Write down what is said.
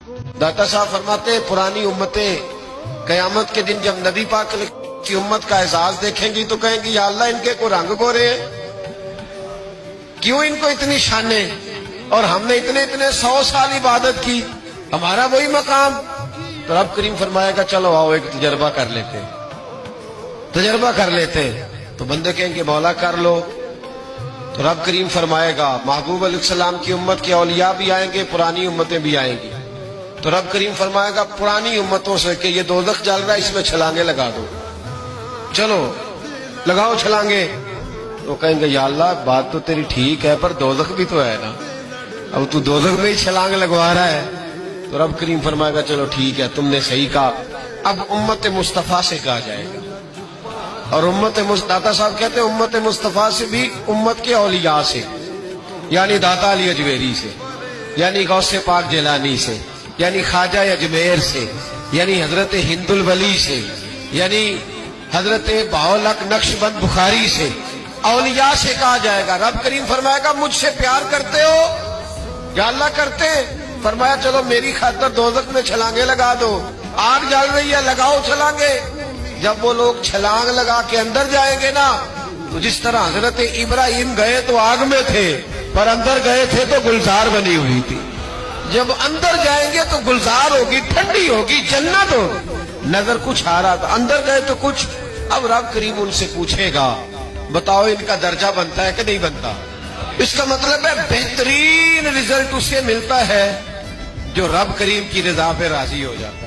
दाता साहब फरमाते हैं पुरानी उम्मतें कयामत के दिन जब नबी पाक की उम्मत का एहसास देखेंगी तो कहेंगी या अल्लाह इनके को रंग गोरे हैं, क्यों इनको इतनी शाने और हमने इतने इतने 100 साल इबादत की, हमारा वही मकाम। तो रब करीम फरमाएगा चलो आओ एक तजर्बा कर लेते हैं, तजर्बा कर लेते हैं। तो बंदे कहेंगे मौला कर लो। तो रब करीम फरमाएगा महबूब अलैहिस्सलाम की उम्मत के औलिया भी आएंगे, पुरानी उम्मतें भी आएंगी। तो रब करीम फरमाएगा पुरानी उम्मतों से कि ये दोज़ख जल रहा है, इसमें छलांगे लगा दो, चलो लगाओ छलांगे। तो कहेंगे या अल्लाह बात तो तेरी ठीक है पर दोज़ख भी तो है ना, अब तू दोज़ख में ही छलांग लगवा रहा है। तो रब करीम फरमाएगा चलो ठीक है तुमने सही कहा, अब उम्मत मुस्तफा से कहा जाएगा। और दाता साहब कहते हैं उम्मत मुस्तफा से भी उम्मत के औलिया से, यानी दाता अली अजमेरी से, यानी गौसे पाक जिलानी से, यानी ख्वाजा अजमेर से, यानी हजरत हिंदुल वली से, यानी हजरत बाउलक नक्शबंद बुखारी से, औलिया से कहा जाएगा। रब करीम फरमाएगा मुझसे प्यार करते हो या अल्लाह करते? फरमाया चलो मेरी खातिर दोज़ख में छलांगे लगा दो, आग जल रही है लगाओ छलांगे। जब वो लोग छलांग लगा के अंदर जाएंगे ना, तो जिस तरह हजरत इब्राहिम गए तो आग में थे पर अंदर गए थे तो गुलजार बनी हुई थी, जब अंदर जाएंगे तो गुलजार होगी, ठंडी होगी, जन्नत होगी। नजर कुछ आ रहा था, अंदर गए तो कुछ। अब रब करीम उनसे पूछेगा बताओ इनका दर्जा बनता है कि नहीं बनता? इसका मतलब है बेहतरीन रिजल्ट उसे मिलता है जो रब करीम की रजा पे राजी हो जाता है।